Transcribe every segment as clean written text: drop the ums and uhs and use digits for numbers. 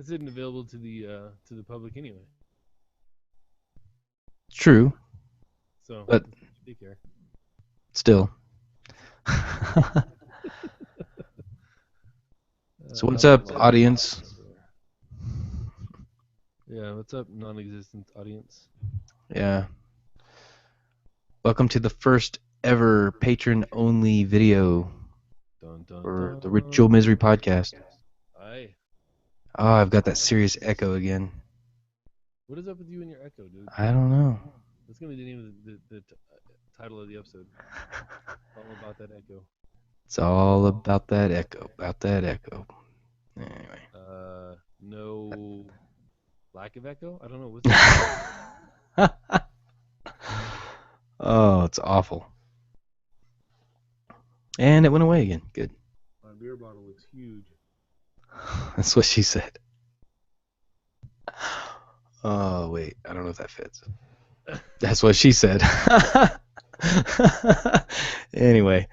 This isn't available to the public anyway. True, So but they care. still. So I what's will up, check the audience? software. Yeah, what's up, non-existent audience? Yeah. Welcome to the first ever patron-only video Dun dun for the Ritual dun. Misery podcast. Aye. Oh, I've got that serious echo again. What is up with you and your echo, dude? I don't know. That's gonna be the name of title of the episode. All about that echo. It's all about that echo, Anyway. No lack of echo. I don't know what's that. Oh, it's awful. And it went away again. Good. My beer bottle looks huge. That's what she said. Oh, wait. I don't know if that fits. That's what she said. Anyway.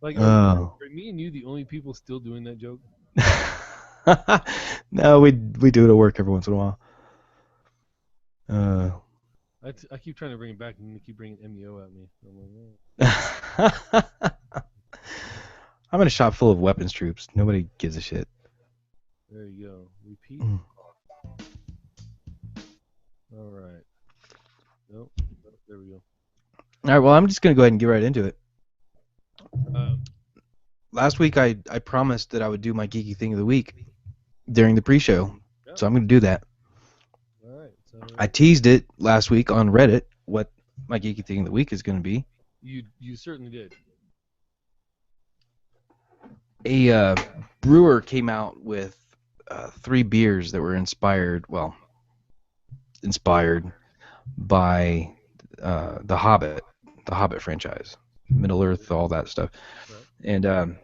Like, Oh. are me and you the only people still doing that joke? No, we do it at work every once in a while. I keep trying to bring it back, and they keep bringing MEO at me. I'm I'm in a shop full of weapons troops. Nobody gives a shit. there you go. Repeat. All right. Nope. There we go. All right, well, I'm just going to go ahead and get right into it. Um, Last week, I promised that I would do my geeky thing of the week during the pre-show, yeah. so I'm going to do that. All right. So I teased it last week on Reddit what my geeky thing of the week is going to be. you certainly did. A brewer came out with 3 beers that were inspired by the Hobbit franchise, Middle Earth, all that stuff. Right. And JRR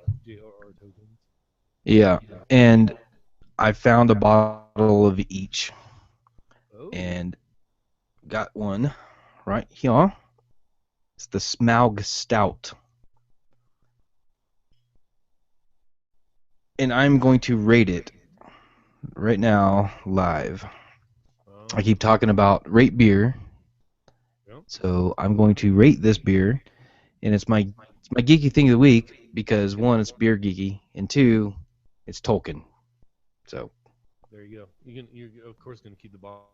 tokens. yeah, and I found a bottle of each Oh. and got one right here. It's the Smaug Stout. And I'm going to rate it right now live. I keep talking about rate beer. Yep. So I'm going to rate this beer, and it's my geeky thing of the week because 1, it's beer geeky, and 2, it's Tolkien. So there you go. You're of course gonna keep the bottle.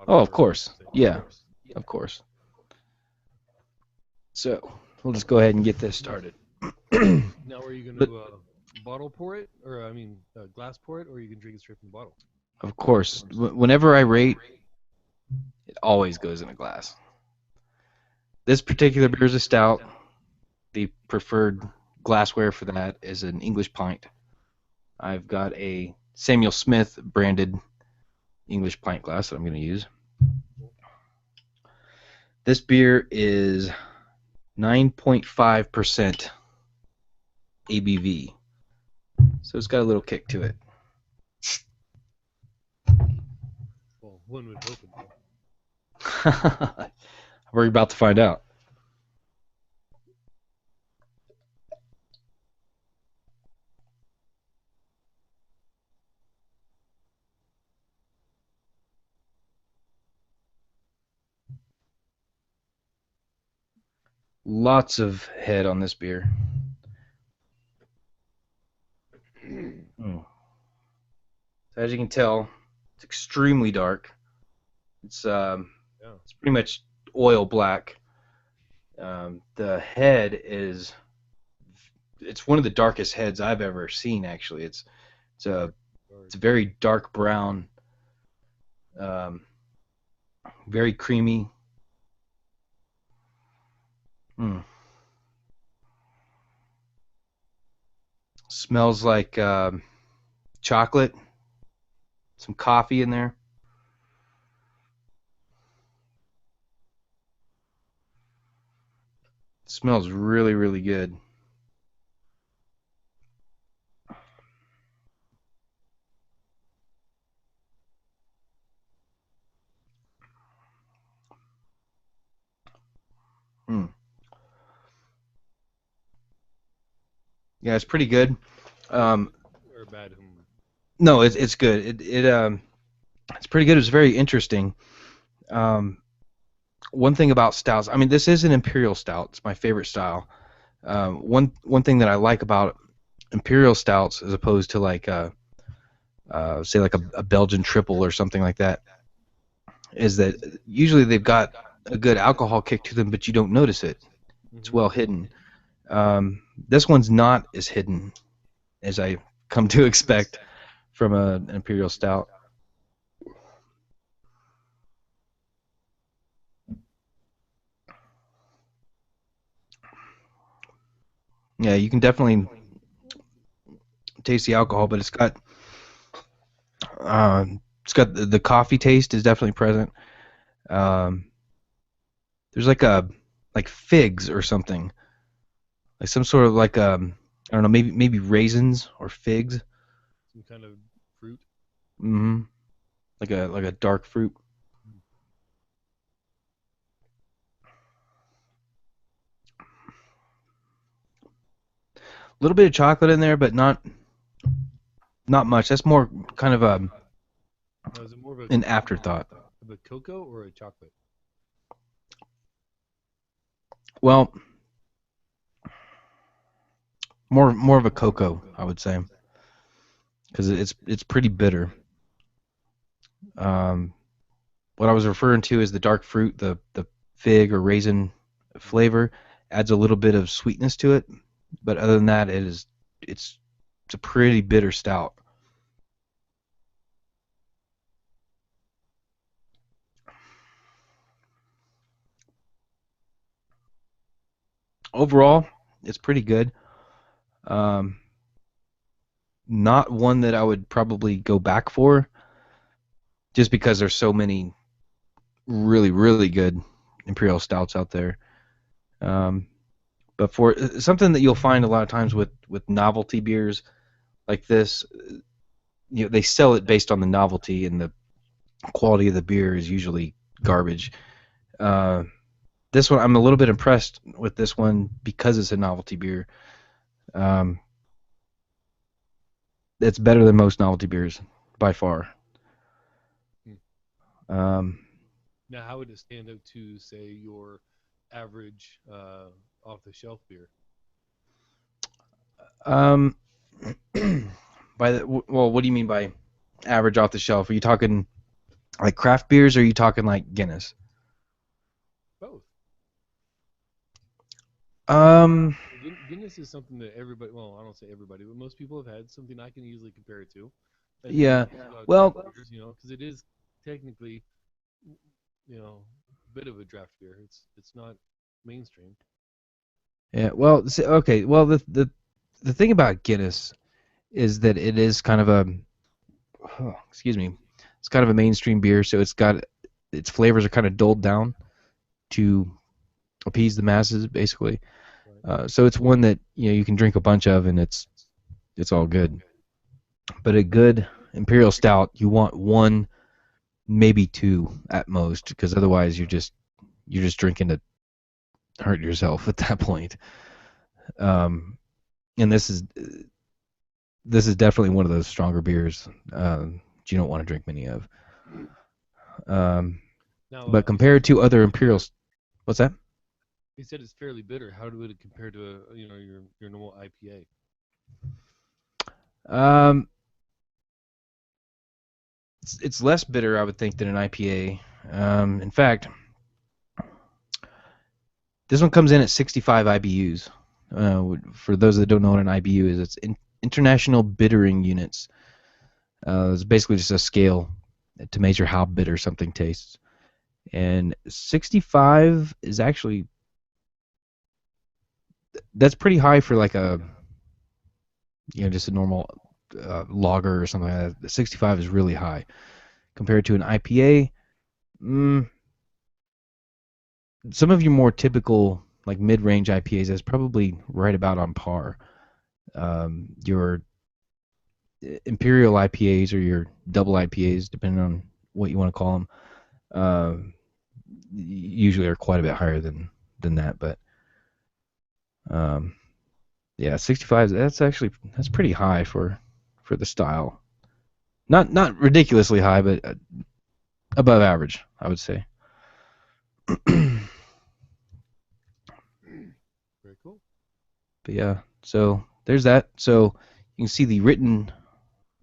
Oh, of course. Yeah, of course. So we'll just go ahead and get this started. Now, are you gonna bottle pour it, or glass pour it, or you can drink it straight from the bottle? Of course, whenever I rate, it always goes in a glass. This particular beer is a stout. The preferred glassware for that is an English pint. I've got a Samuel Smith branded English pint glass that I'm going to use. This beer is 9.5% ABV. So it's got a little kick to it. Well, one would hope it. We're about to find out. Lots of head on this beer. So as you can tell, it's extremely dark. It's pretty much oil black. The head is one of the darkest heads I've ever seen. Actually, it's a very dark brown, very creamy. Smells like chocolate, some coffee in there. It smells really, really good. Yeah, it's pretty good. Or bad. No, it's good. It's pretty good. It was very interesting. Um, One thing about stouts, I mean, this is an imperial stout. It's my favorite style. One thing that I like about imperial stouts, as opposed to like say like a Belgian triple or something like that, is that usually they've got a good alcohol kick to them, but you don't notice it. It's Hmm. well hidden. This one's not as hidden as I come to expect from an imperial stout. Yeah, you can definitely taste the alcohol, but it's got the coffee taste is definitely present. Um, there's like figs or something, like some sort of like I don't know, maybe raisins or figs. Some kind of fruit. Hmm. Like a dark fruit. A little bit of chocolate in there, but not much. That's more kind of Now, is it more an afterthought. of a cocoa or a chocolate? Well, more of a cocoa, I would say, because it's pretty bitter. Um, what I was referring to is the dark fruit, the fig or raisin flavor adds a little bit of sweetness to it, but other than that, it's it's a pretty bitter stout. Overall, it's pretty good. Um, Not one that I would probably go back for, just because there's so many really good imperial stouts out there. Um, but for something that you'll find a lot of times with novelty beers like this, they sell it based on the novelty, and the quality of the beer is usually garbage. Uh, this one, I'm a little bit impressed with this one because it's a novelty beer. Um, it's better than most novelty beers by far. Hmm. Um, Now, how would it stand out to, say, your average off-the-shelf beer? um, well, what do you mean by average off the shelf? Are you talking like craft beers, or are you talking like Guinness? Both. Um, Guinness is something that everybody, well, I don't say everybody, but most people have had, something I can easily compare it to. And then yeah. you've got craft Well, beers, because it is technically, a bit of a draft beer. It's not mainstream. yeah. Well, okay. Well, the thing about Guinness is that it is kind of a excuse me, it's kind of a mainstream beer, so its flavors are kind of dulled down to appease the masses, basically. Right. So it's one that you can drink a bunch of, and it's all good. But a good imperial stout, you want one, maybe two at most, because otherwise you're just drinking to hurt yourself at that point. Um, and this is definitely one of those stronger beers you don't want to drink many of. Um, Now, but you said compared to other imperials, what's that? it's fairly bitter. How would it compare to your normal IPA? Um, it's less bitter, I would think, than an IPA. In fact, this one comes in at 65 IBUs. For those that don't know what an IBU is, it's International Bittering Units. It's basically just a scale to measure how bitter something tastes. And 65 is actually that's pretty high for like a just a normal lager or something like that. 65 is really high compared to an IPA. Mm, some of your more typical like mid-range IPAs is probably right about on par. Your imperial IPAs or your double IPAs, depending on what you want to call them, uh, usually are quite a bit higher than that. But um, yeah, 65. That's pretty high for the style. Not ridiculously high, but above average, I would say. Very cool. But yeah, so there's that. So you can see the written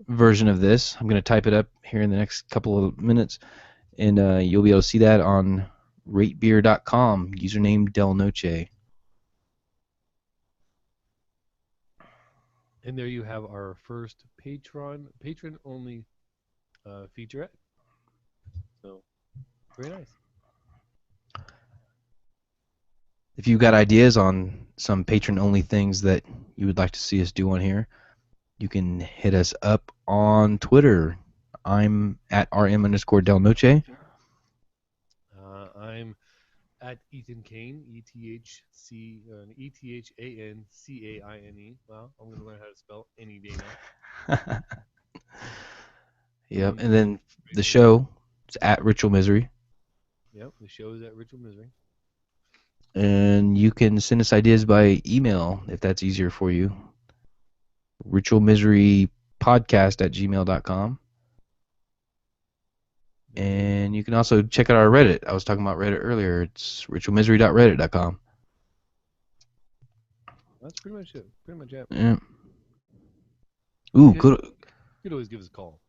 version of this. I'm going to type it up here in the next couple of minutes, and you'll be able to see that on ratebeer.com, username Del Noche. And there you have our first patron only featurette. So very nice. If you've got ideas on some patron-only things that you would like to see us do on here, you can hit us up on Twitter. I'm at RM_Del Noche. I'm at Ethan Kane, ETHANCAINE. Well, I'm going to learn how to spell any day now. Yep, and then the show is at Ritual Misery. Yep, the show is at Ritual Misery. And you can send us ideas by email if that's easier for you. ritualmiserypodcast@gmail.com. And you can also check out our Reddit. I was talking about Reddit earlier. It's ritualmisery.reddit.com. That's pretty much it. Yeah. Ooh, good. You could always give us a call.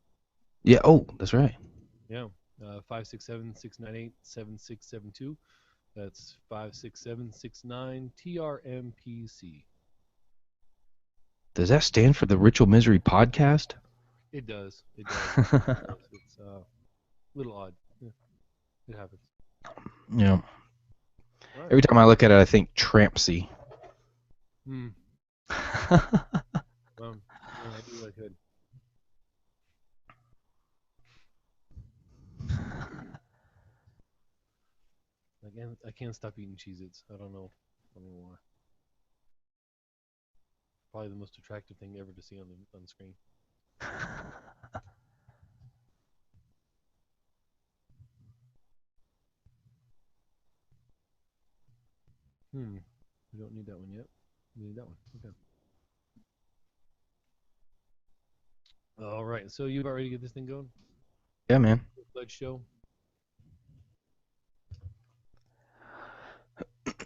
Yeah, oh, that's right. Yeah, 567-698-7672. That's 567-69-TRMPC. Does that stand for the Ritual Misery Podcast? It does. It's a little odd. Yeah, it happens. Yeah. Right. Every time I look at it, I think Trampsy. Yeah, I do like hood. I can't stop eating Cheez-Its. I don't know why. Probably the most attractive thing ever to see on the screen. We don't need that one yet. We need that one. Okay. All right. So you about ready to get this thing going? Yeah, man. Blood show.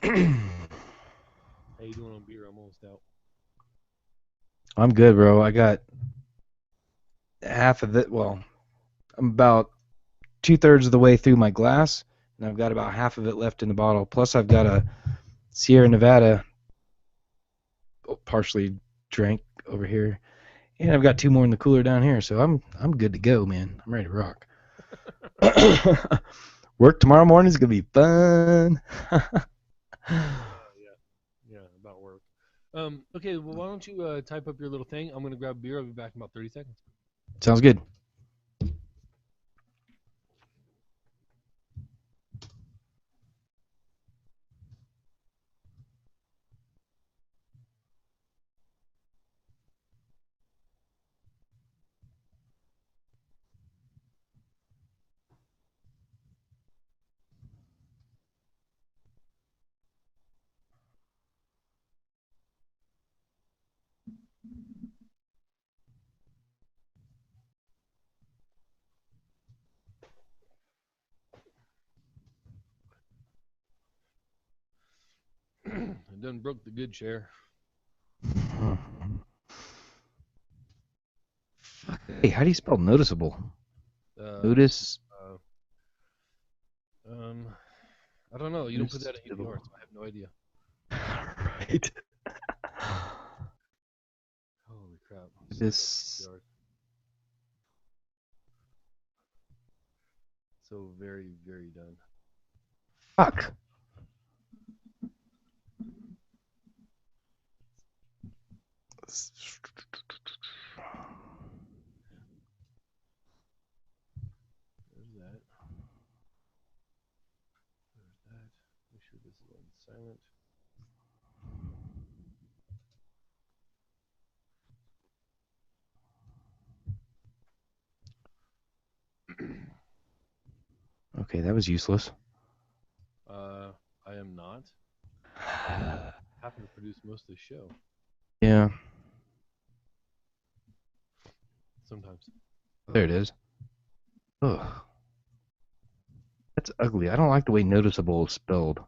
How you doing on beer? I'm almost out. I'm good, bro. I got half of it. Well, I'm about 2/3 of the way through my glass, and I've got about half of it left in the bottle. Plus, I've got a Sierra Nevada partially drank over here, and I've got 2 more in the cooler down here. So I'm good to go, man. I'm ready to rock. Work tomorrow morning is gonna be fun. Yeah, about work. Okay, well, why don't you type up your little thing? I'm gonna grab a beer. I'll be back in about 30 seconds. Sounds good. It done broke the good chair. Hey, how do you spell noticeable? Notice. I don't know. You don't put that in EPR, so I have no idea. Right. Holy crap! This. So very, very done. Fuck. There's that. There's that. Make sure this is on silent. Okay, that was useless. I am not. Happen to produce most of the show. Yeah. Sometimes. There it is. Ugh. That's ugly. I don't like the way noticeable is spelled.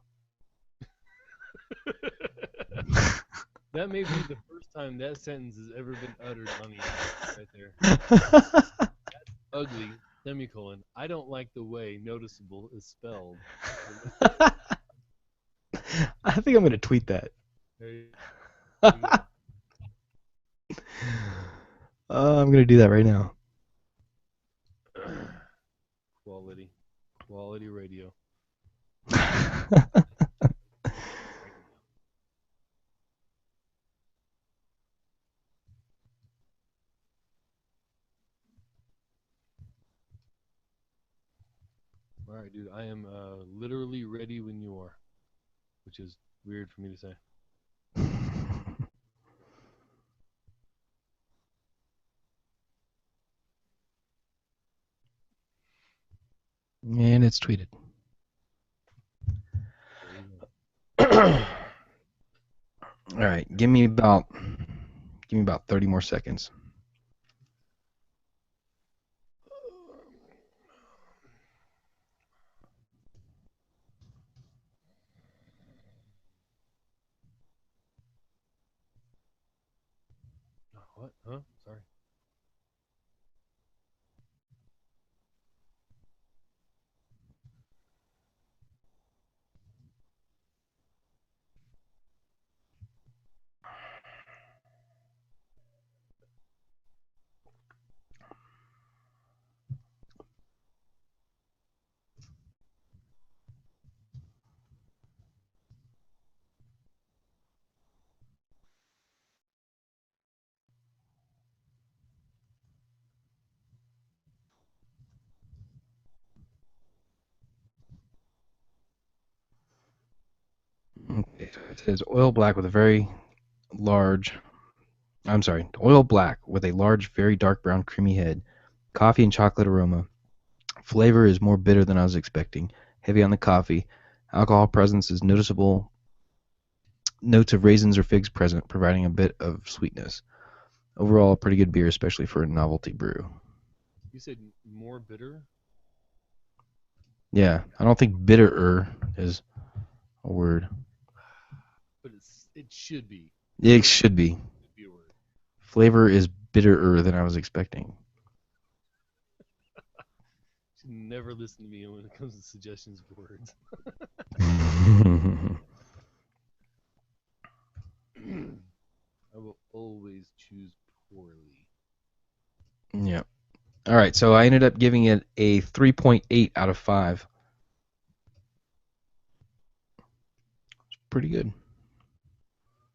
That may be the first time that sentence has ever been uttered on the air, right there. Ugly, semicolon. I don't like the way noticeable is spelled. I think I'm going to tweet that. There you go. I'm going to do that right now. Quality radio. All right, dude. I am literally ready when you are, which is weird for me to say. And it's tweeted. All right, give me about 30 more seconds. What? Huh? Sorry. Okay, so it says oil black with a very large. I'm sorry, oil black with a large, very dark brown, creamy head. Coffee and chocolate aroma. Flavor is more bitter than I was expecting. Heavy on the coffee. Alcohol presence is noticeable. Notes of raisins or figs present, providing a bit of sweetness. Overall, a pretty good beer, especially for a novelty brew. You said more bitter? Yeah, I don't think bitterer is a word. But it should be. It should be. It should be a word. Flavor is bitterer than I was expecting. You should never listen to me when it comes to suggestions of words. I will always choose poorly. Yeah. All right, so I ended up giving it a 3.8 out of 5. It's pretty good.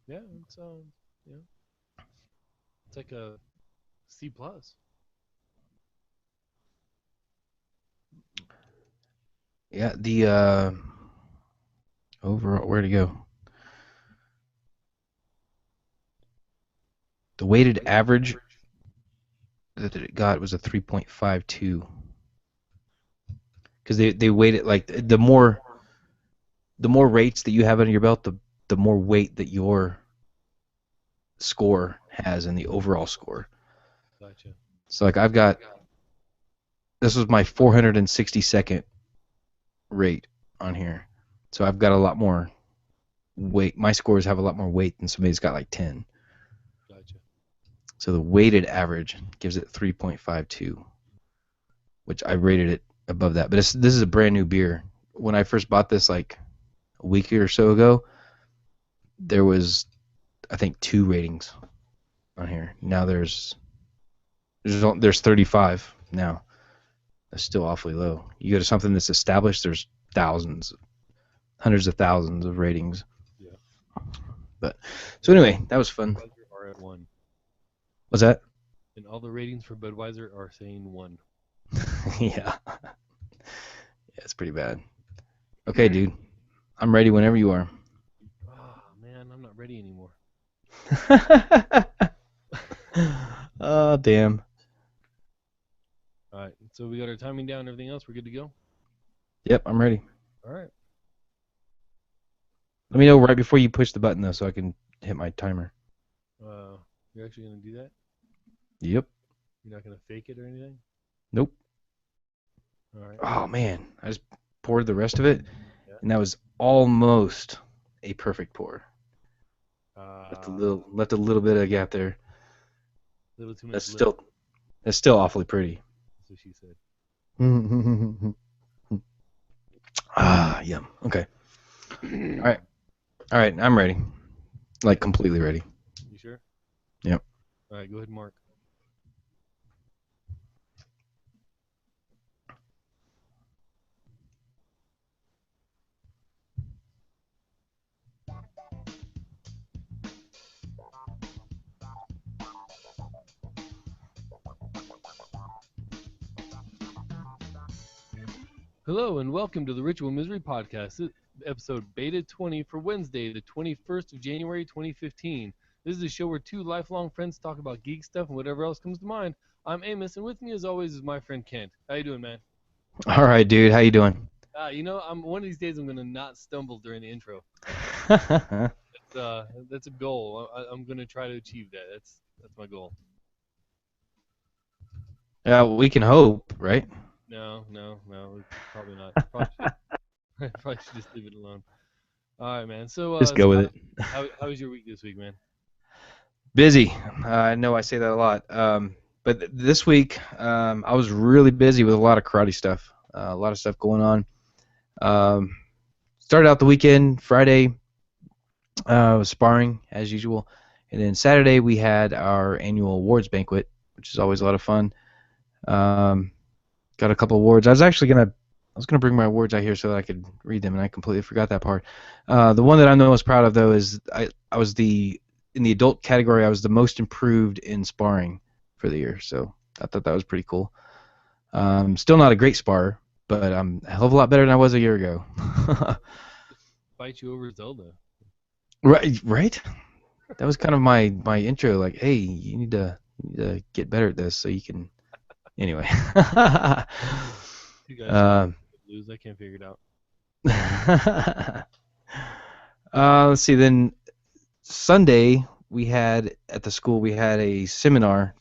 Yeah, it's yeah. It's like a C plus. Yeah, the overall, where'd it go? The weighted average that it got was a 3.52. Because they weight it like the more rates that you have under your belt, the more weight that your score has in the overall score. Gotcha. So like this was my 462nd rate on here. So I've got a lot more weight. My scores have a lot more weight than somebody's got like 10. Gotcha. So the weighted average gives it 3.52, which I rated it above that. But this is a brand new beer. When I first bought this like a week or so ago, there was, I think, 2 ratings on here. Now there's 35 now. That's still awfully low. You go to something that's established, there's thousands, hundreds of thousands of ratings. Yeah. But so anyway, that was fun. Budweiser are at 1. What's that? And all the ratings for Budweiser are saying 1. Yeah. Yeah, it's pretty bad. Okay, dude. I'm ready whenever you are. Oh, man, I'm not ready anymore. Oh, damn. All right, so we got our timing down and everything else. We're good to go? Yep, I'm ready. All right. Let me know right before you push the button, though, so I can hit my timer. You're actually going to do that? Yep. You're not going to fake it or anything? Nope. All right. Oh man, I just poured the rest of it, Yeah. and that was almost a perfect pour. A Left a little bit of gap there. little too much That's lip. still that's still awfully pretty. That's what she said. Ah, yum. Okay. All right. All right. I'm ready. Like completely ready. You sure? Yep. All right. Go ahead, Mark. Hello and welcome to the Ritual Misery Podcast. This episode Beta 20 for Wednesday, the 21st of January, 2015. This is a show where two lifelong friends talk about geek stuff and whatever else comes to mind. I'm Amos, and with me, as always, is my friend Kent. How you doing, man? All right, dude. How you doing? I'm one of these days I'm gonna not stumble during the intro. That's a goal. I'm gonna try to achieve that. That's my goal. Yeah, we can hope, right? No, probably not. Probably should just leave it alone. All right, man. Just go with it. How was your week this week, man? Busy. I know I say that a lot. But this week, I was really busy with a lot of karate stuff. A lot of stuff going on. Started out the weekend, Friday, was sparring as usual. And then Saturday, we had our annual awards banquet, which is always a lot of fun. Got a couple awards. I was gonna bring my awards out here so that I could read them, and I completely forgot that part. The one that I'm the most proud of, though, is I was in the adult category. I was the most improved in sparring for the year, so I thought that was pretty cool. Still not a great sparrer, but I'm a hell of a lot better than I was a year ago. Fight you over Zelda. Right, right. That was kind of my intro. Like, hey, you need to get better at this so you can. Anyway. Two guys lose. I can't figure it out. Let's see. Then Sunday we had at the school we had a seminar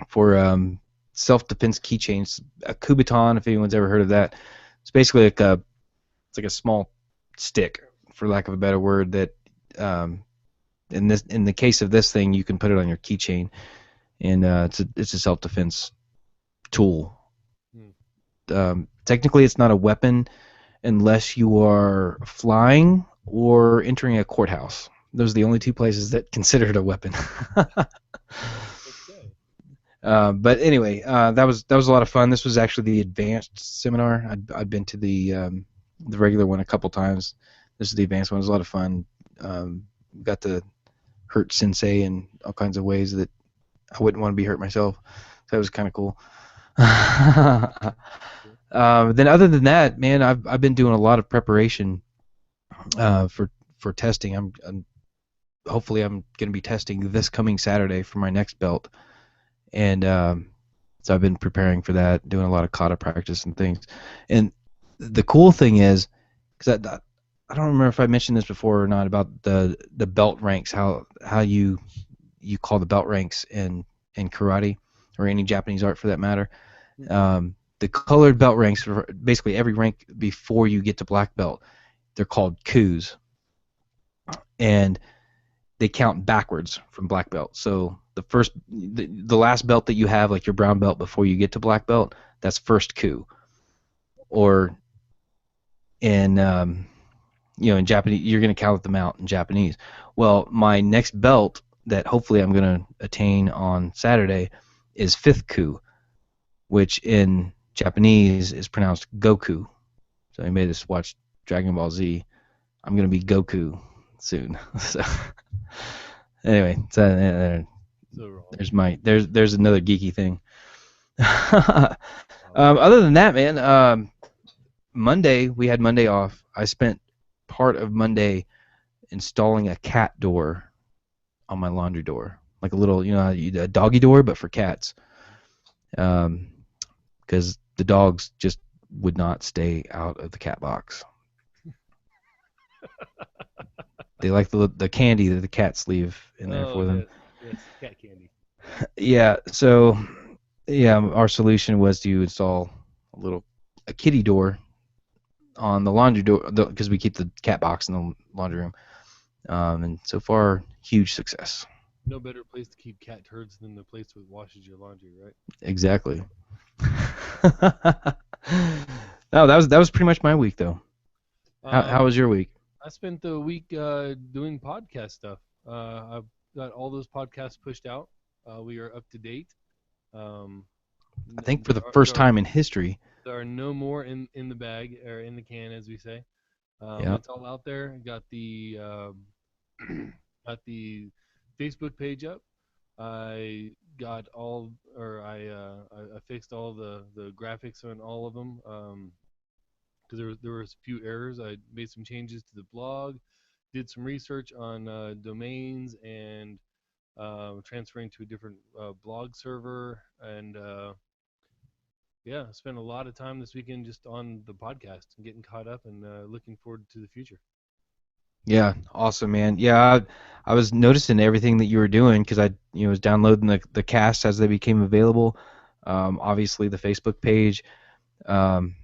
for self-defense keychains, a Kubiton. If anyone's ever heard of that, it's basically it's like a small stick, for lack of a better word. That in the case of this thing, you can put it on your keychain, and it's a self-defense tool. Technically, it's not a weapon unless you are flying or entering a courthouse. Those are the only two places that consider it a weapon. Okay. But anyway, that was a lot of fun. This was actually the advanced seminar. I'd been to the regular one a couple times. This is the advanced one. It was a lot of fun. Got to hurt sensei in all kinds of ways that I wouldn't want to be hurt myself. So that was kind of cool. Then other than that, man, I've been doing a lot of preparation for testing. Hopefully I'm going to be testing this coming Saturday for my next belt, and so I've been preparing for that, doing a lot of kata practice and things. And the cool thing is, because I don't remember if I mentioned this before or not about the belt ranks, how you call the belt ranks in karate or any Japanese art for that matter. The colored belt ranks for basically every rank before you get to black belt, they're called kus, and they count backwards from black belt. So the last belt that you have, like your brown belt before you get to black belt, that's first ku. Or in in Japanese, you're going to count them out in Japanese. Well, my next belt that hopefully I'm going to attain on Saturday is fifth ku, which in Japanese is pronounced Goku. So anybody that's watched Dragon Ball Z, I'm going to be Goku soon. So anyway, there's another geeky thing. Other than that, man, Monday we had Monday off. I spent part of Monday installing a cat door on my laundry door, like a little, a doggy door, but for cats. Because the dogs just would not stay out of the cat box. They like the candy that the cats leave in there for them. Yes, cat candy. Yeah, so yeah, our solution was to install a little a kitty door on the laundry door because we keep the cat box in the laundry room. And so far, huge success. No better place to keep cat turds than the place that washes your laundry, right? Exactly. No, that was pretty much my week though. How Um, was your week? I spent the week doing podcast stuff. I've got all those podcasts pushed out. We are up to date. Um, I think for there the are first time in history. there are no more in the bag or in the can, as we say. Yeah. It's all out there. Got the Facebook page up. I got all, or I fixed all the graphics on all of them. Because there was a few errors. I made some changes to the blog, did some research on domains and transferring to a different blog server, and yeah, spent a lot of time this weekend just on the podcast and getting caught up and looking forward to the future. Yeah, awesome, man. Yeah, I was noticing everything that you were doing because I was downloading the casts as they became available. Obviously the Facebook page. Um,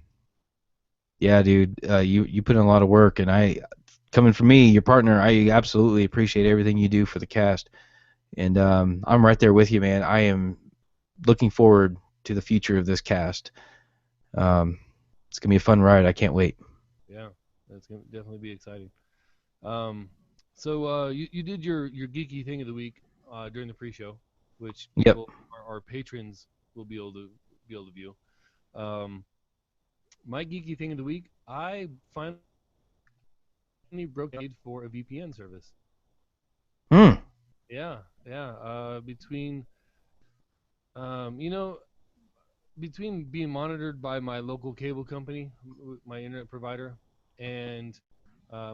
yeah, dude, you put in a lot of work, and coming from me, your partner, I absolutely appreciate everything you do for the cast, and I'm right there with you, man. I am looking forward to the future of this cast. Um, it's gonna be a fun ride. I can't wait. Yeah, that's gonna definitely be exciting. Um, so you did your geeky thing of the week during the pre-show, which Yep. people our patrons will be able to view. Um, my geeky thing of the week, I finally broke aid for a VPN service. Hmm. Yeah, yeah. Um, you know, between being monitored by my local cable company, my internet provider, and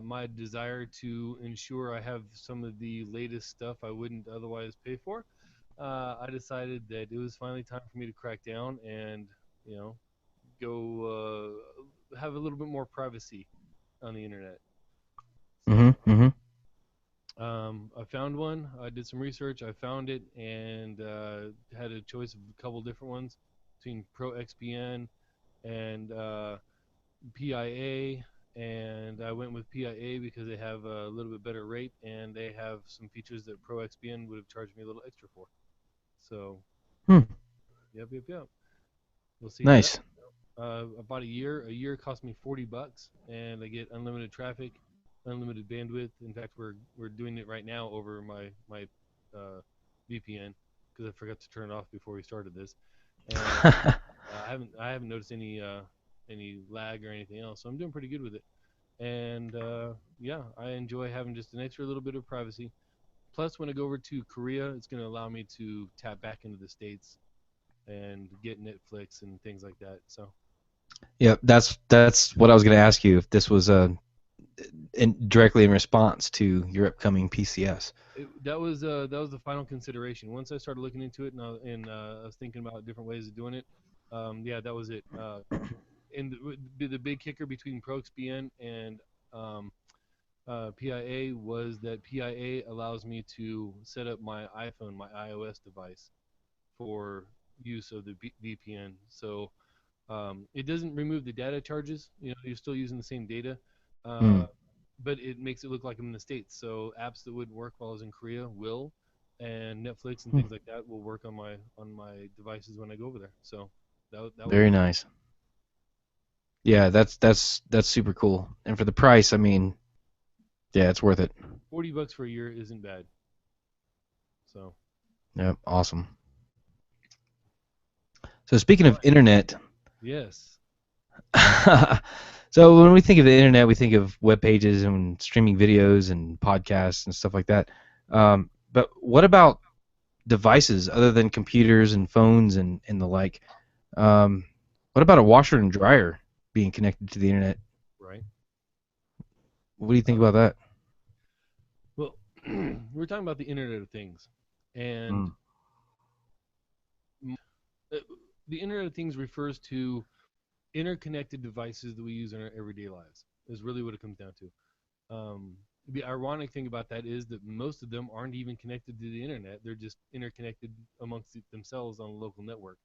my desire to ensure I have some of the latest stuff I wouldn't otherwise pay for, I decided that it was finally time for me to crack down and you know go have a little bit more privacy on the internet. Mm-hmm. So Mm-hmm. I found one. I did some research. I found it and had a choice of a couple different ones between ProXPN and PIA. And I went with PIA because they have a little bit better rate and they have some features that ProXPN would have charged me a little extra for. So, Hmm. yep. We'll see how that. Nice. About a year. A year cost me $40, and I get unlimited traffic, unlimited bandwidth. In fact, we're doing it right now over my uh, VPN because I forgot to turn it off before we started this, and I haven't noticed any lag or anything else, so I'm doing pretty good with it. And yeah, I enjoy having just an extra little bit of privacy. Plus, when I go over to Korea, it's going to allow me to tap back into the states and get Netflix and things like that. So Yep. That's what I was going to ask you if this was directly in response to your upcoming PCS. that was the final consideration. Once I started looking into it and I was thinking about different ways of doing it, yeah, that was it. And the big kicker between ProXPN and um, PIA was that PIA allows me to set up my iPhone, my iOS device, for use of the VPN. So it doesn't remove the data charges. You're still using the same data, Hmm. uh, but it makes it look like I'm in the States. So apps that wouldn't work while I was in Korea will, and Netflix and Hmm. things like that will work on my devices when I go over there. So that was Very nice. nice. Yeah, that's super cool. And for the price, I mean, yeah, it's worth it. $40 for a year isn't bad. So Yep, awesome. So speaking all of right. internet, Yes. so when we think of the internet, we think of web pages and streaming videos and podcasts and stuff like that. But what about devices other than computers and phones and the like? Um, what about a washer and dryer being connected to the internet? Right. What do you think Uh, about that? well, we're talking about the Internet of Things, and Mm. uh, the Internet of Things refers to interconnected devices that we use in our everyday lives. Is really what it comes down to. The ironic thing about that is that most of them aren't even connected to the internet. They're just interconnected amongst themselves on a local network.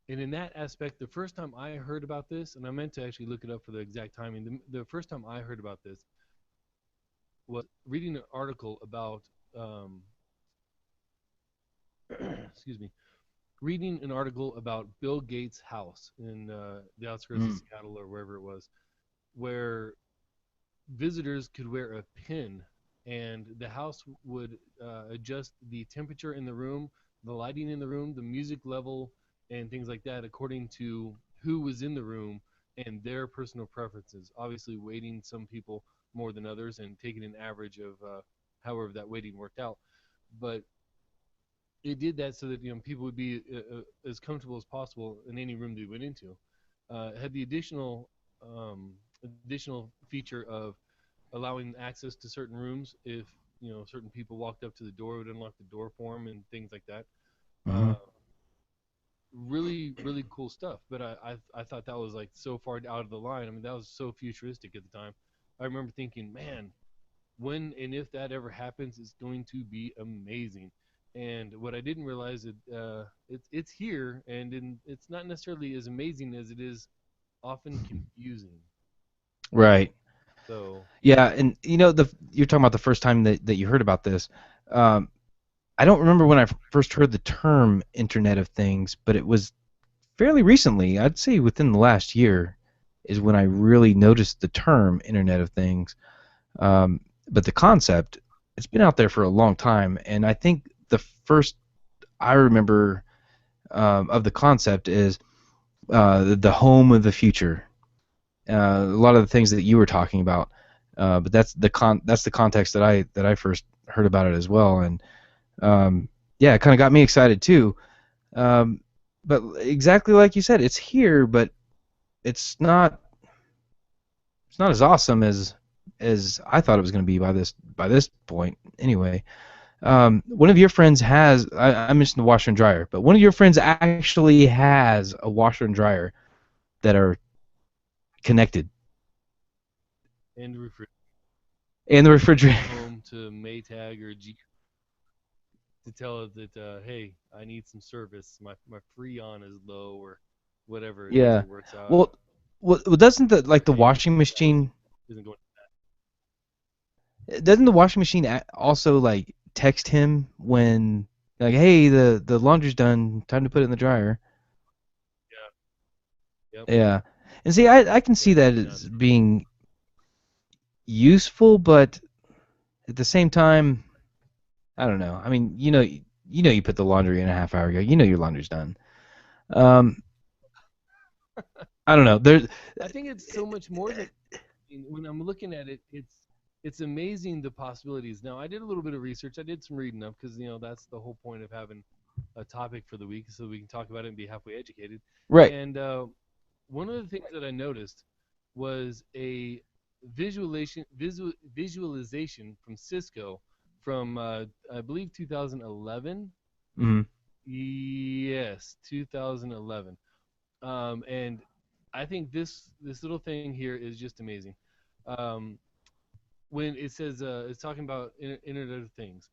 And in that aspect, the first time I heard about this, and I meant to actually look it up for the exact timing, the first time I heard about this was reading an article about, um, excuse me, reading an article about Bill Gates' house in the outskirts of Mm. Seattle or wherever it was, where visitors could wear a pin, and the house would adjust the temperature in the room, the lighting in the room, the music level, and things like that according to who was in the room and their personal preferences. Obviously, weighting some people more than others and taking an average of however that weighting worked out. But it did that so that people would be as comfortable as possible in any room they went into. It had the additional feature of allowing access to certain rooms if certain people walked up to the door, it would unlock the door for them and things like that. Mm-hmm. Uh, really cool stuff. But I thought that was like so far out of the line. I mean, that was so futuristic at the time. I remember thinking, man, when and if that ever happens, it's going to be amazing. And what I didn't realize is it's here, and it's not necessarily as amazing as it is often confusing. Right. So Yeah, and you're talking about the first time that you heard about this. Um, I don't remember when I first heard the term Internet of Things, but it was fairly recently. I'd say within the last year is when I really noticed the term Internet of Things. But the concept, it's been out there for a long time, and I think the first I remember of the concept is the home of the future. A lot of the things that you were talking about, but that's the context that I first heard about it as well, and yeah, it kind of got me excited too. Um, but exactly like you said, it's here, but it's not it's not as awesome as I thought it was going to be by this point. Anyway, one of your friends has I mentioned the washer and dryer, but one of your friends actually has a washer and dryer that are connected, and and the refrigerator. home to Maytag or geek to tell it that hey, I need some service. My Freon is low or whatever it is. Yeah. It works out. Well, doesn't the Hey, washing machine isn't going. doesn't the washing machine also like text him when like, hey, the laundry's done, time to put it in the dryer? Yeah. Yep. Yeah. And see, I can see Yeah. that No. as being useful, but at the same time, I don't know. I mean, you put the laundry in a half hour ago. You know your laundry's done. Um, I don't know. There's I think it's so much more than when I'm looking at it. It's amazing the possibilities. Now I did a little bit of research. I did some reading up because that's the whole point of having a topic for the week so we can talk about it and be halfway educated. right. And one of the things that I noticed was a visualization from Cisco from I believe 2011. Mm-hmm. Yes, 2011. And I think this little thing here is just amazing. Um, when it says it's talking about Internet of Things.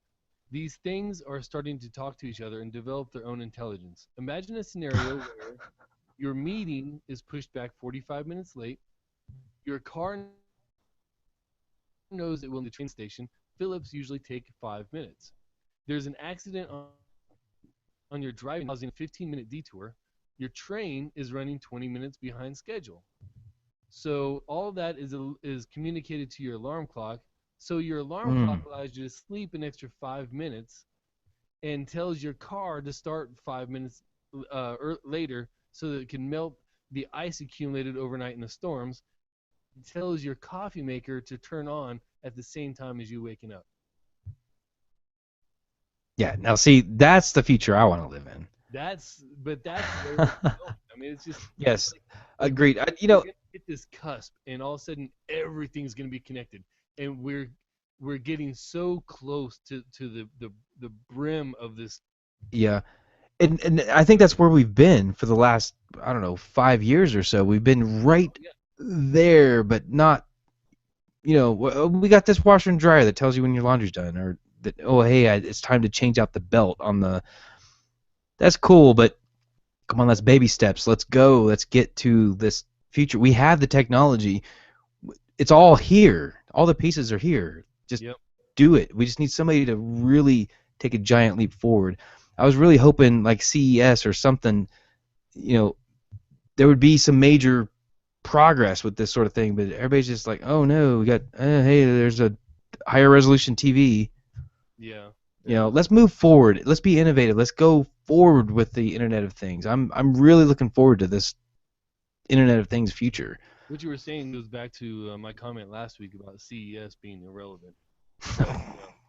These things are starting to talk to each other and develop their own intelligence. Imagine a scenario where your meeting is pushed back 45 minutes late. Your car knows it will need to the train station. Phillips usually take 5 minutes. There's an accident on your driving lane causing a 15-minute detour. Your train is running 20 minutes behind schedule. So all of that is communicated to your alarm clock. So your alarm clock allows you Mm. to sleep an extra 5 minutes and tells your car to start 5 minutes later so that it can melt the ice accumulated overnight in the storms, and tells your coffee maker to turn on at the same time as you waking up. Yeah. Now, see, that's the future I want to live in. But that's where it's going. I mean, it's just Yes, like agreed. we're gonna hit this cusp, and all of a sudden everything's gonna be connected, and we're getting so close to the brim of this. Yeah, and I think that's where we've been for the last, I don't know, 5 years or so. We've been right Yeah, there, but not. We got this washer and dryer that tells you when your laundry's done, or that, oh, hey, it's time to change out the belt on the. That's cool, but come on, let's baby steps. Let's go. Let's get to this future. We have the technology. It's all here. All the pieces are here. Just Yep. do it. We just need somebody to really take a giant leap forward. I was really hoping like CES or something, there would be some major progress with this sort of thing, but everybody's just like, oh no, we got, hey, there's a higher resolution TV. Yeah. Let's move forward. Let's be innovative. Let's go forward with the Internet of Things. I'm really looking forward to this Internet of Things future. What you were saying goes back to my comment last week about CES being irrelevant. But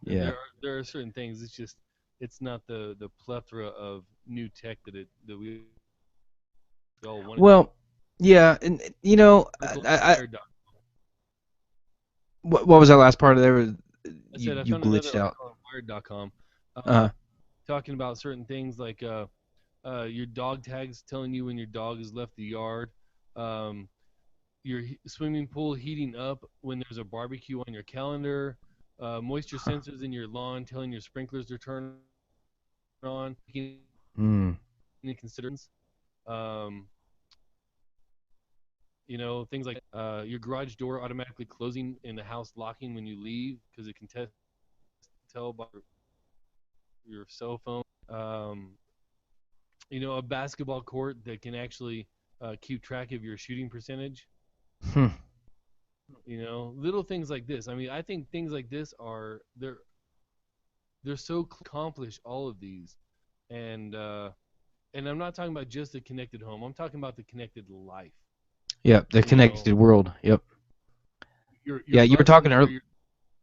Yeah. there are certain things. It's not the plethora of new tech that we all wanted. Well, yeah, and what was that last part of there? I said I You found another glitched out. article on Wired.com Uh, talking about certain things like your dog tags telling you when your dog has left the yard, your swimming pool heating up when there's a barbecue on your calendar, moisture sensors in your lawn telling your sprinklers to turn on, any considerations. Um, things like your garage door automatically closing and the house locking when you leave because it can tell by your cell phone. A basketball court that can actually keep track of your shooting percentage. hmm. Little things like this. I mean, I think things like this they're so accomplish all of these, and I'm not talking about just the connected home. I'm talking about the connected life. Yep, the connected world. Yep. Your Yeah, you were talking earlier.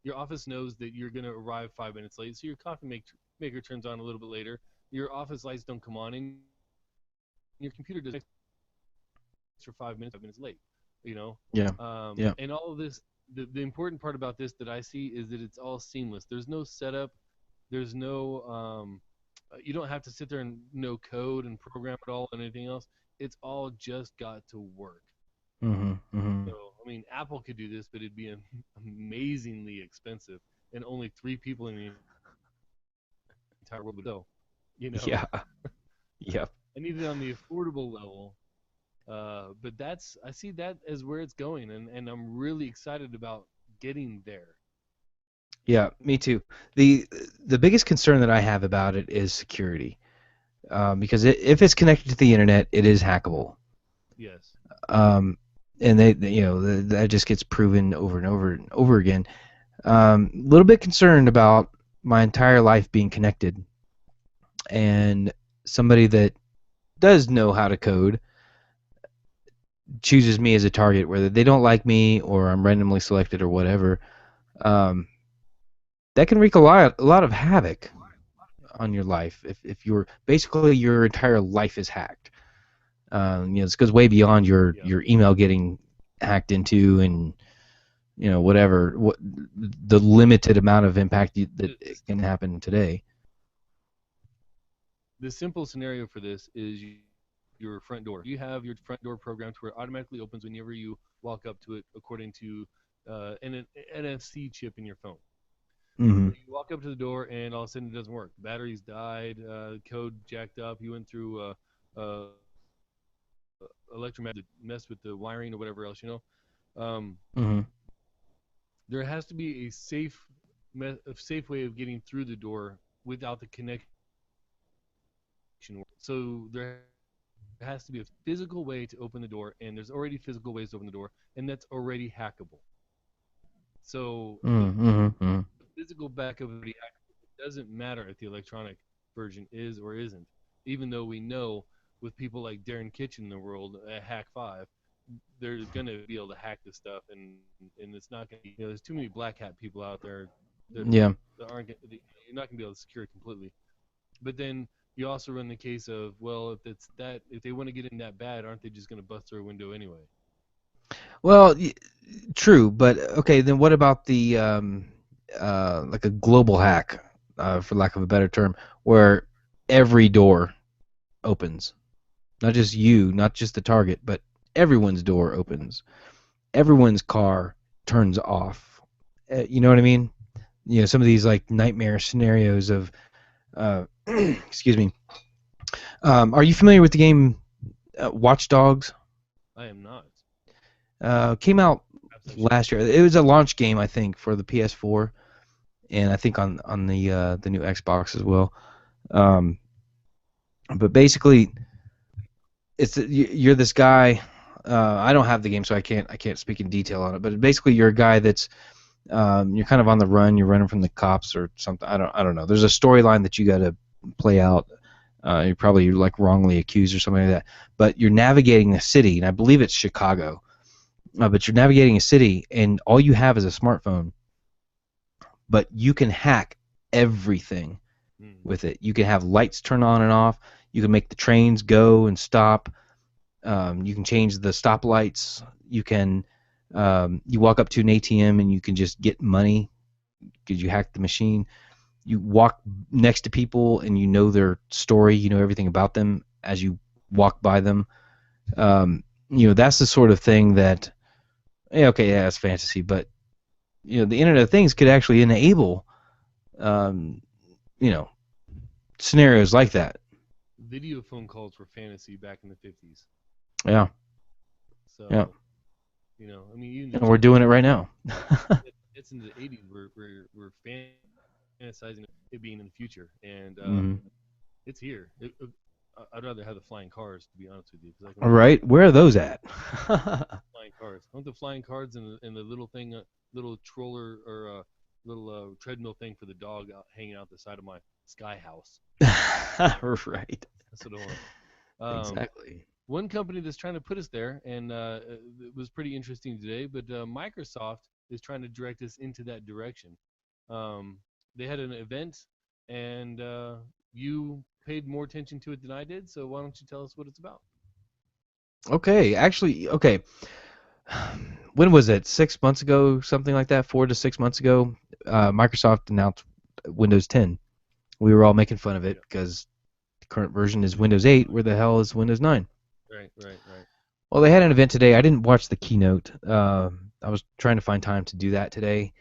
Your office knows that you're going to arrive 5 minutes late, so your coffee maker turns on a little bit later. Your office lights don't come on, and your computer does extra 5 minutes late. Yeah. Yeah. And all of this, the important part about this that I see is that it's all seamless. There's no setup. There's no you don't have to sit there and know code and program it all and anything else. It's all just got to work. So, I mean, Apple could do this, but it'd be amazingly expensive, and only 3 people in the entire world would know. Yeah. Yeah. I need it on the affordable level, but I see that as where it's going, and I'm really excited about getting there. Yeah, me too. The biggest concern that I have about it is security, because if it's connected to the internet, it is hackable. Yes. And that just gets proven over and over and over again. A little bit concerned about my entire life being connected, and somebody that does know how to code chooses me as a target, whether they don't like me or I'm randomly selected or whatever. That can wreak a lot of havoc on your life if your entire life is hacked. This goes way beyond your email getting hacked into, and whatever the limited amount of impact that can happen today. The simple scenario for this is your front door. You have your front door programmed where it automatically opens whenever you walk up to it, according to an NFC chip in your phone. Mm-hmm. So you walk up to the door, and all of a sudden it doesn't work. The battery's died, code jacked up. You went through electromagnetic mess with the wiring or whatever else. There has to be a safe way of getting through the door without the connection. So there has to be a physical way to open the door, and there's already physical ways to open the door, and that's already hackable. So the physical backup of the hackable. It doesn't matter if the electronic version is or isn't, even though we know with people like Darren Kitchen in the world at Hack 5, they're going to be able to hack this stuff, and it's not going to be, there's too many black hat people out there that aren't, you're not going to be able to secure it completely. But then you also run the case of, well, if they want to get in that bad, aren't they just going to bust through a window anyway? Well, true, but okay, then what about the like a global hack, for lack of a better term, where every door opens, not just the target, but everyone's door opens, everyone's car turns off. You know what I mean? Some of these like nightmare scenarios of excuse me, Are you familiar with the game Watch Dogs? I am not. Came out Perhaps I should. last year. It was a launch game, I think, for the PS4, and I think on the new Xbox as well. Um, but basically, you're this guy. I don't have the game, so I can't speak in detail on it. But basically, you're a guy that's you're kind of on the run. You're running from the cops or something. I don't know. There's a storyline that you got to play out. You're probably like wrongly accused or something like that. But you're navigating a city, and I believe it's Chicago. But you're navigating a city, and all you have is a smartphone. But you can hack everything Hmm. with it. You can have lights turn on and off. You can make the trains go and stop. You can change the stoplights. You walk up to an ATM and you can just get money because you hacked the machine. You walk next to people and you know their story. You know everything about them as you walk by them. That's the sort of thing that, yeah, okay, yeah, it's fantasy, but the Internet of Things could actually enable, um, you know, scenarios like that. Video phone calls were fantasy back in the 50s. Yeah, yeah, So, I mean, even the and we're doing it right now. it's in the 80s. We're fantasizing it being in the future, and Hmm. it's here. I'd rather have the flying cars, to be honest with you, because I can All ride around right, where are those at? flying cars. I want the flying cars and the little thing, little troller or little treadmill thing for the dog hanging out the side of my sky house. Right, That's what I want. exactly. One company that's trying to put us there, and it was pretty interesting today, but Microsoft is trying to direct us into that direction. Um, they had an event, and you paid more attention to it than I did, so why don't you tell us what it's about? Okay, actually, okay. When was it? 6 months ago, something like that. 4 to 6 months ago, Microsoft announced Windows 10. We were all making fun of it Yeah, because the current version is Windows 8. Where the hell is Windows 9? right, right, right. Well, they had an event today. I didn't watch the keynote. I was trying to find time to do that today,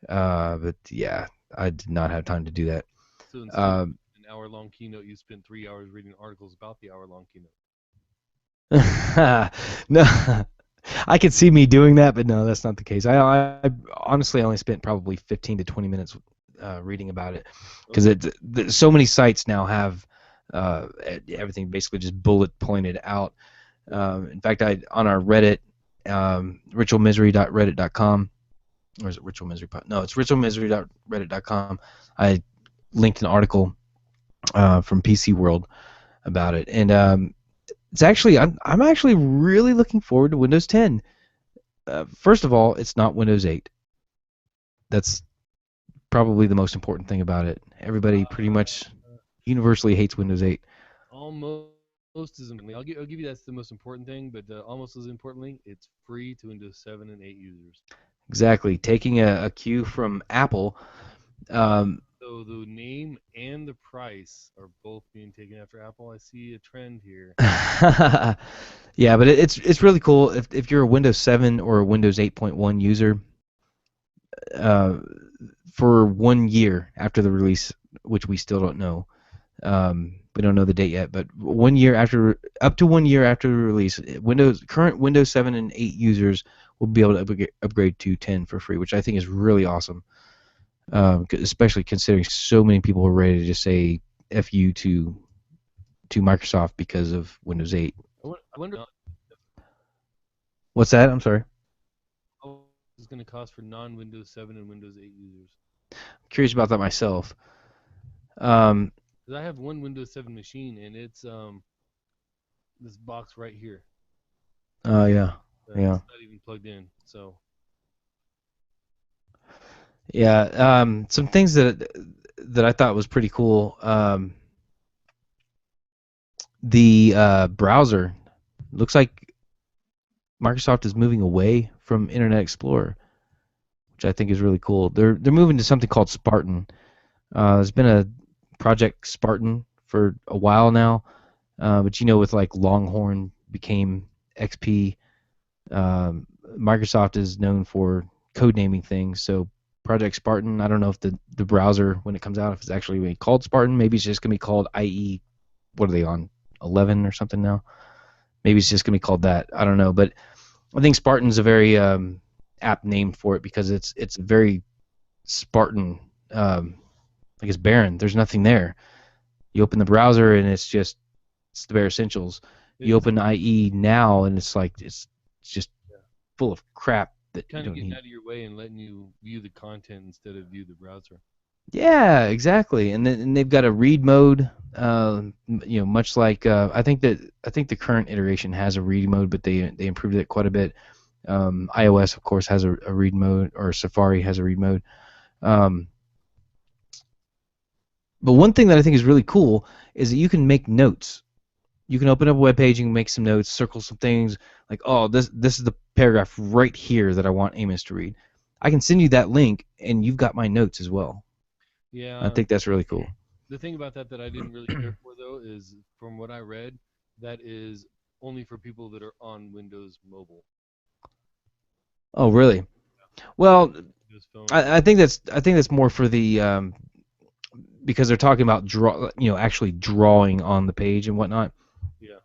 but yeah, I did not have time to do that. So instead of Um, an hour-long keynote, you spent 3 hours reading articles about the hour-long keynote. no, I could see me doing that, but no, that's not the case. I honestly only spent probably 15 to 20 minutes reading about it because Okay. so many sites now have everything basically just bullet pointed out. In fact, I on our Reddit, ritualmisery.reddit.com, or is it Ritual Misery? No, it's ritualmisery.reddit.com. I linked an article from PC World about it, and it's actually I'm actually really looking forward to Windows 10. First of all, it's not Windows 8. That's probably the most important thing about it. Everybody pretty much Uh, universally hates Windows 8. almost as importantly, I'll give you that's the most important thing, but almost as importantly, it's free to Windows 7 and 8 users. Exactly. Taking a cue from Apple. Um, So the name and the price are both being taken after Apple. I see a trend here. yeah, but it's really cool if you're a Windows 7 or a Windows 8.1 user. Uh, for 1 year after the release, which we still don't know. We don't know the date yet, but up to 1 year after the release, current Windows 7 and 8 users will be able to upgrade to 10 for free, which I think is really awesome. Especially considering so many people are ready to just say "f you" to Microsoft because of Windows 8. I wonder What's that? I'm sorry. how much it's going to cost for non-Windows 7 and Windows 8 users. I'm curious about that myself. Um, Because I have one Windows 7 machine, and it's this box right here. yeah, yeah, It's not even plugged in. So yeah. Some things that I thought was pretty cool. The browser looks like Microsoft is moving away from Internet Explorer, which I think is really cool. They're moving to something called Spartan. There's been a Project Spartan for a while now, but with like Longhorn became XP. Microsoft is known for code naming things, so Project Spartan. I don't know if the browser when it comes out if it's actually going to be called Spartan. Maybe it's just going to be called IE. What are they on? 11 or something now. Maybe it's just gonna be called that. I don't know, but I think Spartan's a very apt name for it because it's very Spartan. Like it's barren. There's nothing there. You open the browser and it's the bare essentials. You It's open IE now and it's like it's just yeah, full of crap that you kind of don't getting need. out of your way and letting you view the content instead of view the browser. Yeah, exactly. And they've got a read mode. Much like I think the current iteration has a read mode, but they improved it quite a bit. iOS, of course, has a read mode, or Safari has a read mode. Um, but one thing that I think is really cool is that you can make notes. You can open up a web page, you can make some notes, circle some things like, oh, this is the paragraph right here that I want Amos to read. I can send you that link, and you've got my notes as well. I Yeah, think that's really cool. the thing about that I didn't really care for though is from what I read, that is only for people that are on Windows Mobile. Oh, really? So Well, Windows Phone or I think that's more for the because they're talking about actually drawing on the page and whatnot. yeah.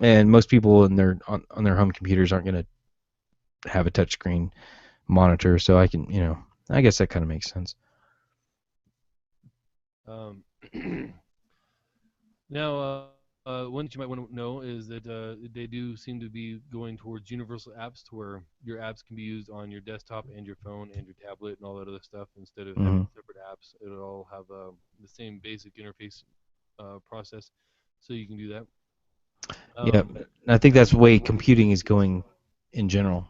And most people in on their home computers aren't going to have a touchscreen monitor, so I can I guess that kind of makes sense. Um, now, one that you might want to know is that they do seem to be going towards universal apps, to where your apps can be used on your desktop and your phone and your tablet and all that other stuff instead of having Hmm. separate apps. It'll all have the same basic interface process, so you can do that. Yeah, Um, I think that's the way computing is going in general.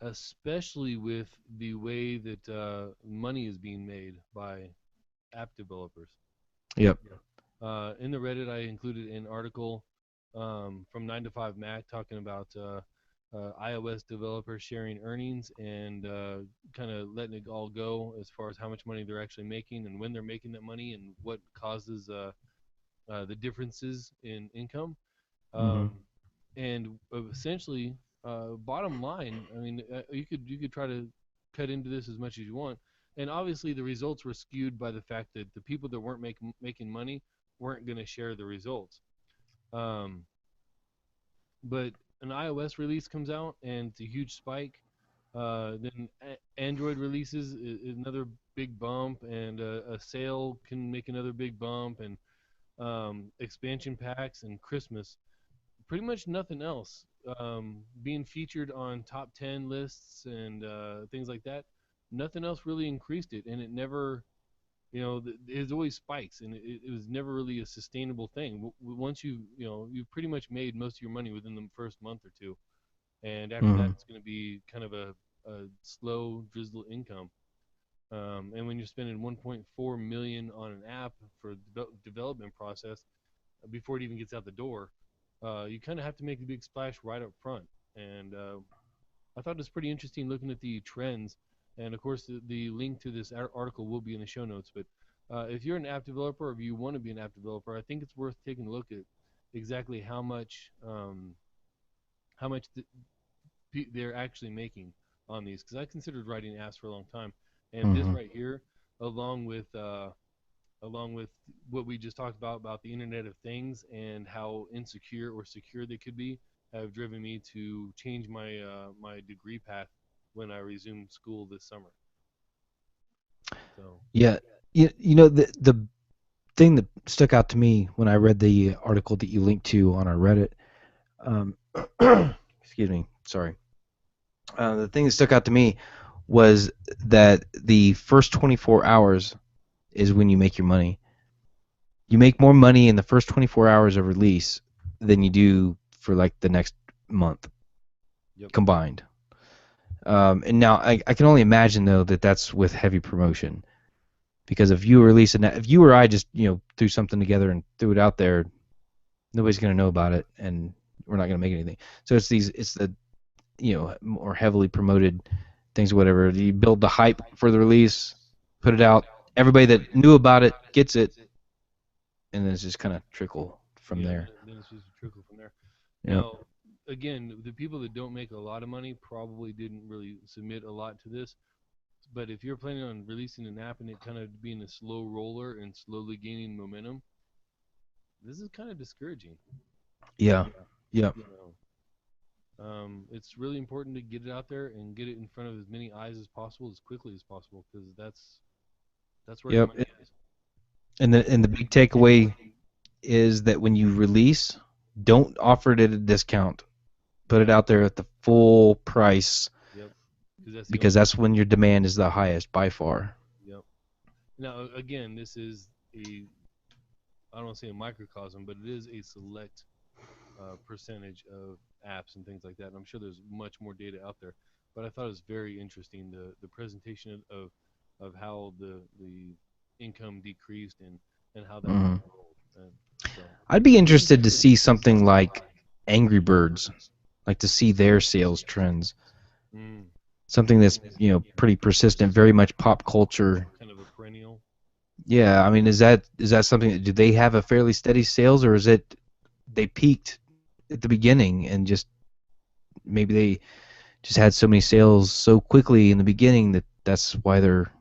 especially with the way that money is being made by app developers. Yep. In the Reddit, I included an article from 9 to 5 Mac talking about iOS developers sharing earnings and kind of letting it all go as far as how much money they're actually making and when they're making that money and what causes the differences in income. Hmm. Um, and essentially, bottom line, I mean, you could try to cut into this as much as you want, and obviously the results were skewed by the fact that the people that weren't making money weren't going to share the results. Um, but an iOS release comes out and it's a huge spike. Then Android releases another big bump, and a sale can make another big bump, and expansion packs and Christmas, pretty much nothing else. Being featured on top 10 lists and things like that, nothing else really increased it, and it never, it always spikes, and it was never really a sustainable thing. Once you've pretty much made most of your money within the first month or two, and after that, Hmm. it's going to be kind of a slow drizzle income. And when you're spending 1.4 million on an app for development process before it even gets out the door, you kind of have to make the big splash right up front. And I thought it was pretty interesting looking at the trends. And of course, the link to this article will be in the show notes. But if you're an app developer or if you want to be an app developer, I think it's worth taking a look at exactly how much they're actually making on these. Because I considered writing apps for a long time, and this Hmm. right here, along with along with what we just talked about the Internet of Things and how insecure or secure they could be, have driven me to change my degree path when I resumed school this summer. So Yeah. The thing that stuck out to me when I read the article that you linked to on our Reddit, um, excuse me, sorry. The thing that stuck out to me was that the first 24 hours is when you make your money. You make more money in the first 24 hours of release than you do for like the next month yep, combined. And now I can only imagine though that that's with heavy promotion, because if you or I just threw something together and threw it out there, nobody's going to know about it, and we're not going to make anything. So it's the more heavily promoted things, whatever. You build the hype for the release, put it out. Everybody that knew about it gets it, and then it's just kind of trickle from yeah, there. then it's just a trickle from there. Yep. Now, again, the people that don't make a lot of money probably didn't really submit a lot to this. But if you're planning on releasing an app and it kind of being a slow roller and slowly gaining momentum, this is kind of discouraging. Yeah. Yeah. You know, it's really important to get it out there and get it in front of as many eyes as possible, as quickly as possible, because that's where your Yep. money is. And the big takeaway is that when you release, don't offer it at a discount. Put it out there at the full price Yep, because that's the because only. that's when your demand is the highest by far. Yep. Now, again, this is a, I don't want to say a microcosm, but it is a select percentage of apps and things like that. And I'm sure there's much more data out there, but I thought it was very interesting the presentation of how the income decreased and how that Hmm. money rolled. And so I'd be interested to see something like Angry Birds, like to see their sales trends. mm, Something that's pretty persistent, very much pop culture. kind of a perennial. Yeah, I mean, is that something? Do they have a fairly steady sales, or is it they peaked at the beginning and just maybe they just had so many sales so quickly in the beginning that's why they're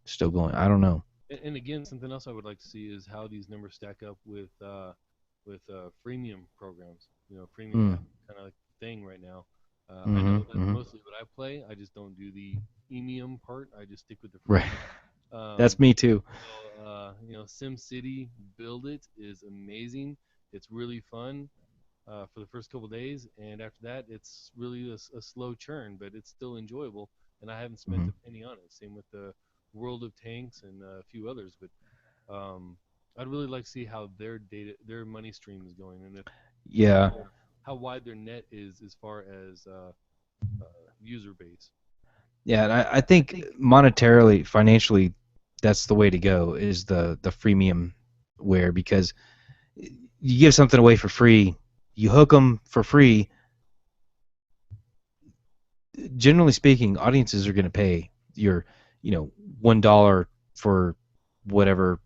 still going. I don't know. And again, something else I would like to see is how these numbers stack up with freemium programs. You know, freemium Mm, app kind of like the thing right now. I mm-hmm, know that's mm-hmm. mostly what I play. I just don't do the premium part. I just stick with the Right. freemium. That's Um, me too. Sim City Build It is amazing. It's really fun for the first couple days, and after that, it's really a slow churn, but it's still enjoyable. And I haven't spent Hmm. a penny on it. Same with the World of Tanks and a few others. But I'd really like to see how their money stream is going, and if Yeah. how wide their net is as far as user base. Yeah, and I think monetarily, financially, that's the way to go is the freemium where because you give something away for free, you hook them for free. Generally speaking, audiences are going to pay your, $1 for whatever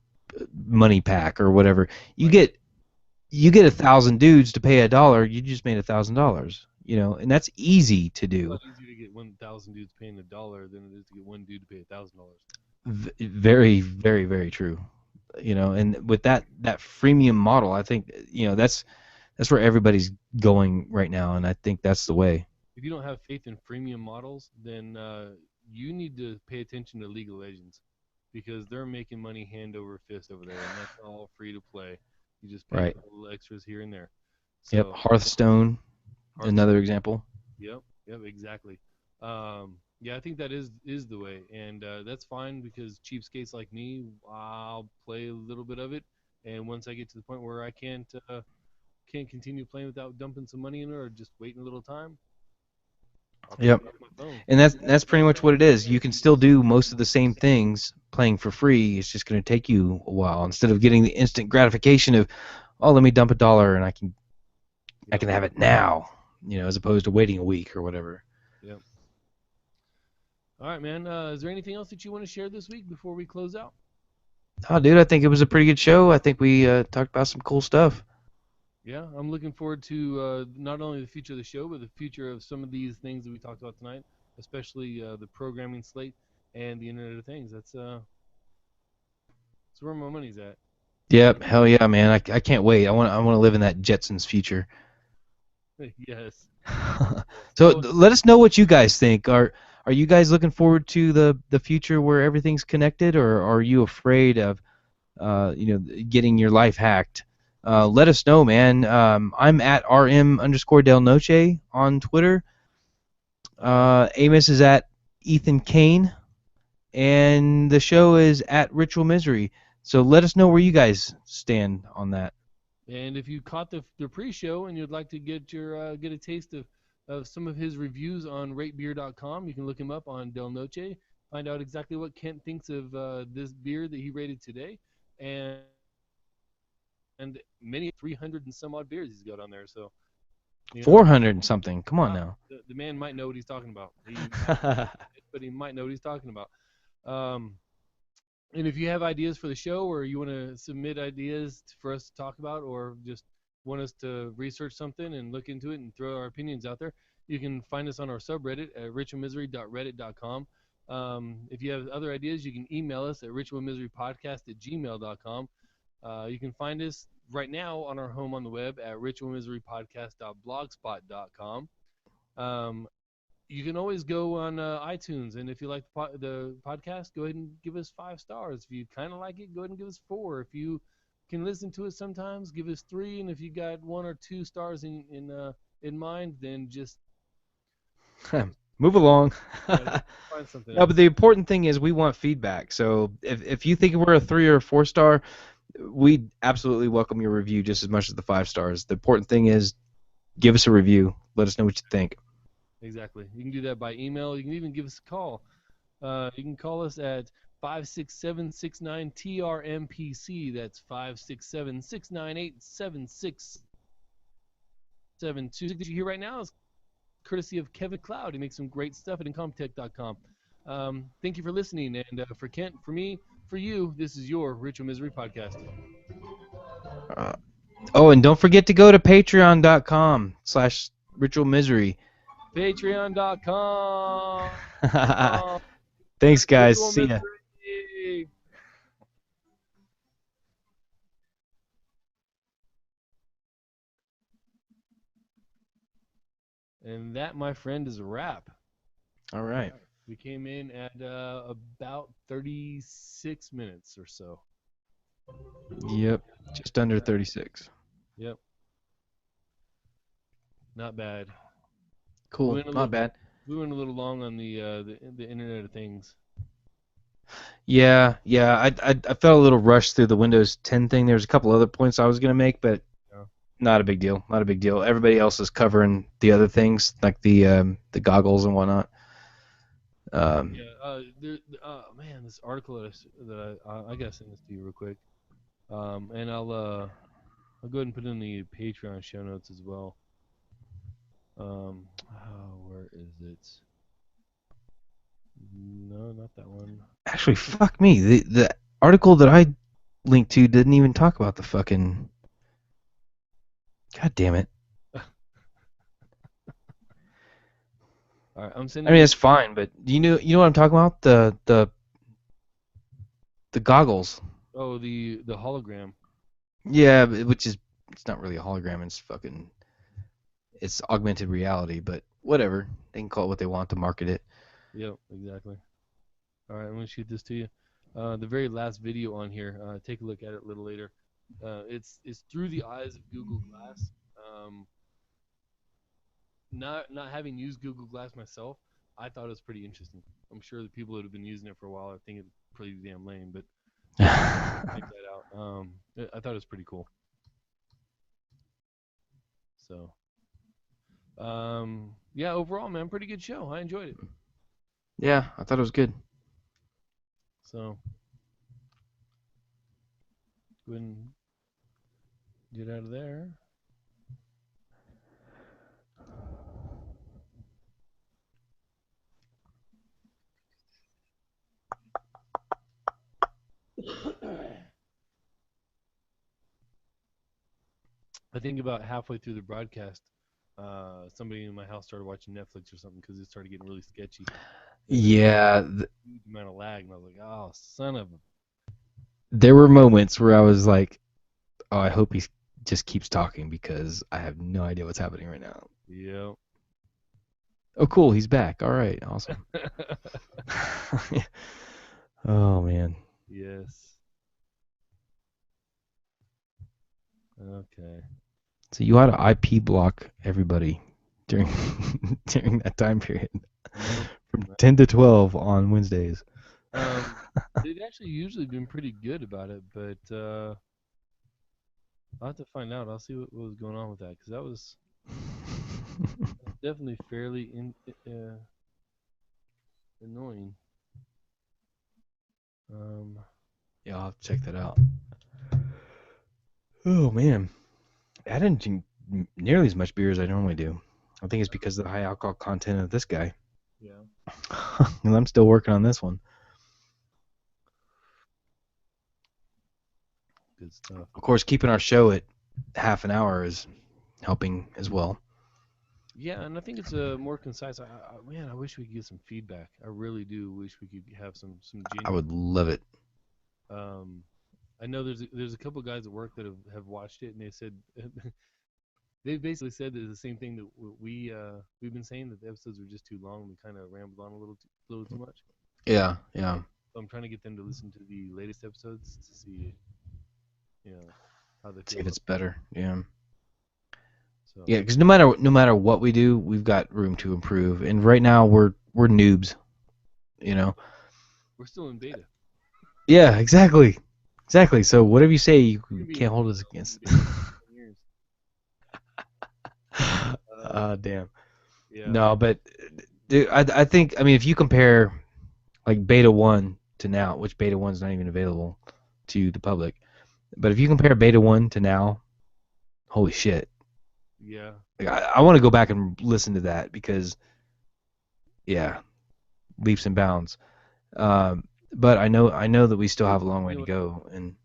money pack or whatever. You Right. get you get 1,000 dudes to pay $1. You just made $1,000. And that's easy to It's a do. lot easier to get 1,000 dudes paying $1 than it is to get one dude to pay $1,000. Very, very, very true. And with that freemium model, I think that's where everybody's going right now, and I think that's the way. If you don't have faith in freemium models, then you need to pay attention to League of Legends because they're making money hand over fist over there, and that's all free to play. You just pay Right. for little extras here and there. Yep. So Hearthstone, Hearthstone, another example. yep, yep, exactly. Yeah, I think that is the way, and that's fine because cheapskates like me, I'll play a little bit of it, and once I get to the point where I can't continue playing without dumping some money in it or just waiting a little time, I'll take Yep. it off my phone. And that's pretty much what it is. You can still do most of the same things playing for free. It's just going to take you a while instead of getting the instant gratification of, oh, let me dump $1 and I Yep. can have it now, as opposed to waiting a week or whatever. Yep. All right, man. Is there anything else that you want to share this week before we close out? Oh, dude, I think it was a pretty good show. I think we talked about some cool stuff. Yeah, I'm looking forward to not only the future of the show, but the future of some of these things that we talked about tonight, especially the programming slate and the Internet of Things. That's where my money's at. Yep, hell yeah, man. I can't wait. I want to live in that Jetsons future. Yes. Yes. So Oh, let us know what you guys think. Are you guys looking forward to the future where everything's connected, or are you afraid of getting your life hacked? Let us know, man. I'm at RM _Del Noche on Twitter. Amos is at Ethan Kane, and the show is at Ritual Misery. So let us know where you guys stand on that. and if you caught the pre-show and you'd like to get a taste of some of his reviews on ratebeer.com, you can look him up on Del Noche, find out exactly what Kent thinks of this beer that he rated today, and many 300 and some odd beers he's got on there. So 400 and something. Come on wow, now. the man might know what he's talking about. He might not be, but he might know what he's talking about. Um, And if you have ideas for the show or you want to submit ideas for us to talk about or just want us to research something and look into it and throw our opinions out there, you can find us on our subreddit at ritualmisery.reddit.com. If you have other ideas, you can email us at ritualmiserypodcast@gmail.com. You can find us right now on our home on the web at ritualmiserypodcast.blogspot.com. Um, you can always go on iTunes, and if you like the podcast, go ahead and give us 5 stars. If you kind of like it, go ahead and give us 4. If you can listen to it sometimes, give us 3. And if you got 1 or 2 stars in mind, then just move along. find something No, but else. the important thing is we want feedback. So if you think we're a 3 or a 4 star, we absolutely welcome your review just as much as the 5 stars. The important thing is give us a review. Let us know what you think. Exactly. You can do that by email. You can even give us a call. You can call us at 56769-TRMPC. That's 567-698-7672. That you hear right now is courtesy of Kevin Cloud. He makes some great stuff at Incomtech.com. Thank you for listening. And for Kent, for me, for you, this is your Ritual Misery Podcast. And don't forget to go to patreon.com/ritualmisery. Patreon.com. Thanks, guys. Ritual See ya. Misery. And that, my friend, is a wrap. All right. We came in at about 36 minutes or so. Yep. Just under 36. Yep. Not bad. Cool. Not bad. We went a little long on the Internet of Things. Yeah. I felt a little rushed through the Windows 10 thing. There's a couple other points I was gonna make, but not a big deal. Not a big deal. Everybody else is covering the other things, like the goggles and whatnot. Man, this article that I gotta send this to you real quick. And I'll go ahead and put it in the Patreon show notes as well. Where is it? No, not that one. Actually, fuck me. The article that I linked to didn't even talk about the fucking. God damn it. All right, I'm I sending. mean, it's fine, but you know what I'm talking about? The goggles. Oh, the hologram. Yeah, which is it's not really a hologram. It's augmented reality, but whatever. They can call it what they want to market it. Yep, exactly. All right, I'm gonna shoot this to you. The very last video on here. Take a look at it a little later. It's through the eyes of Google Glass. Not having used Google Glass myself, I thought it was pretty interesting. I'm sure the people that have been using it for a while, I think it's pretty damn lame, but check that out. I thought it was pretty cool. So, yeah, overall, man, pretty good show. I enjoyed it. Yeah, I thought it was good. So, go ahead and get out of there. I think about halfway through the broadcast, somebody in my house started watching Netflix or something because it started getting really sketchy. Yeah, Huge amount of lag, and I was like, "Oh, son of a!" there were moments where I was like, "Oh, I hope he just keeps talking because I have no idea what's happening right now." Yep. Oh, cool, he's back. All right, awesome. Oh man. Yes. Okay. So you ought to IP block everybody during during that time period from 10 to 12 on Wednesdays. They've actually usually been pretty good about it, but I'll have to find out. I'll see what was going on with that because that was definitely fairly annoying. Yeah, I'll have to check that out. Oh man, I didn't drink nearly as much beer as I normally do. I think it's because of the high alcohol content of this guy. Yeah. And I'm still working on this one. Good stuff. Of course, keeping our show at half an hour is helping as well. Yeah, and I think it's more concise. Man, I wish we could get some feedback. I really do wish we could have some. I would love it. I know there's a couple guys at work that have watched it, and they said they basically said that the same thing that we've been saying, that the episodes were just too long. We kind of rambled on a little too much. Yeah, yeah. So I'm trying to get them to listen to the latest episodes to see, you know, how they See feel if about it's better. Yeah. it. So Yeah, because no matter what we do, we've got room to improve. And right now we're noobs, you know. we're still in beta. Yeah, exactly, exactly. So whatever you say, you We're gonna be in can't hold us alpha in against. beta for 10 years. Ah, damn. Yeah, No, but dude, I think I mean if you compare like beta one to now, which beta one's not even available to the public, but if you compare beta one to now, holy shit! yeah. Like, I want to go back and listen to that because yeah, leaps and bounds. But I know that we still have a long way You know to what? go. And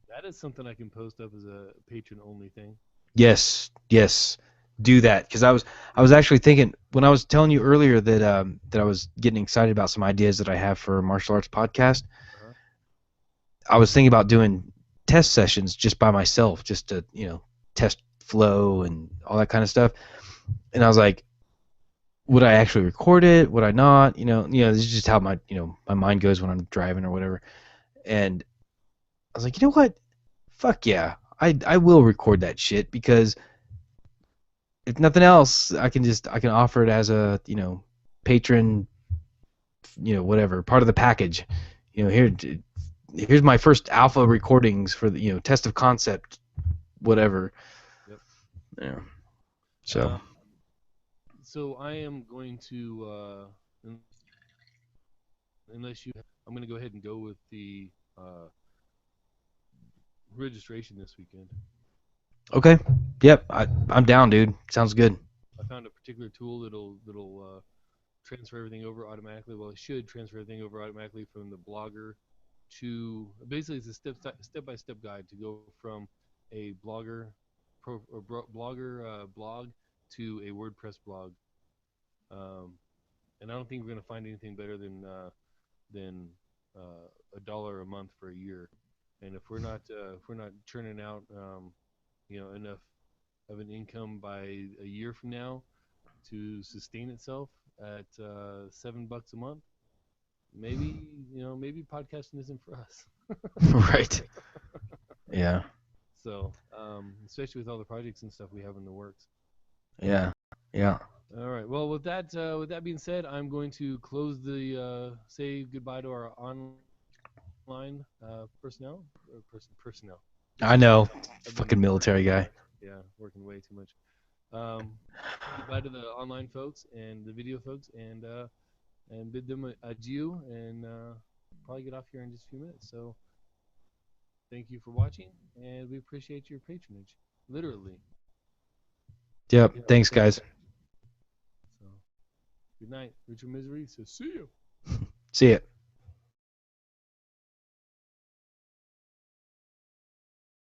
That is something I can post up as a patron only thing. yes, yes, do that because I was actually thinking when I was telling you earlier that I was getting excited about some ideas that I have for a martial arts podcast. Uh-huh. I was thinking about doing test sessions just by myself, just to test flow and all that kind of stuff. And I was like, would I actually record it? Would I not? This is just how my mind goes when I'm driving or whatever. And I was like, you know what? Fuck yeah, I will record that shit because if nothing else, I can offer it as a patron, whatever part of the package. Here's my first alpha recordings for the test of concept, whatever. Yep. Yeah. So Um, so I am going to, unless I'm going to go ahead and go with the registration this weekend. okay, yep, I'm down, dude. Sounds good. I found a particular tool that'll transfer everything over automatically. Well, it should transfer everything over automatically from the blogger to basically it's a step by step guide to go from a blogger blog to a WordPress blog. Um, and I don't think we're going to find anything better than $1 a month for a year. And if we're not churning out enough of an income by a year from now to sustain itself at $7 a month, maybe podcasting isn't for us. Right. Yeah. So especially with all the projects and stuff we have in the works. Yeah. Yeah. All right. Well, with that being said, I'm going to close the say goodbye to our online personnel or personnel. I know. I've been Fucking military guy. yeah working way too much. Say goodbye to the online folks and the video folks, and bid them adieu, and probably get off here in just a few minutes. So thank you for watching, and we appreciate your patronage, literally. Yep. Thanks, guys. So good night, Richard Misery. So see you. See ya.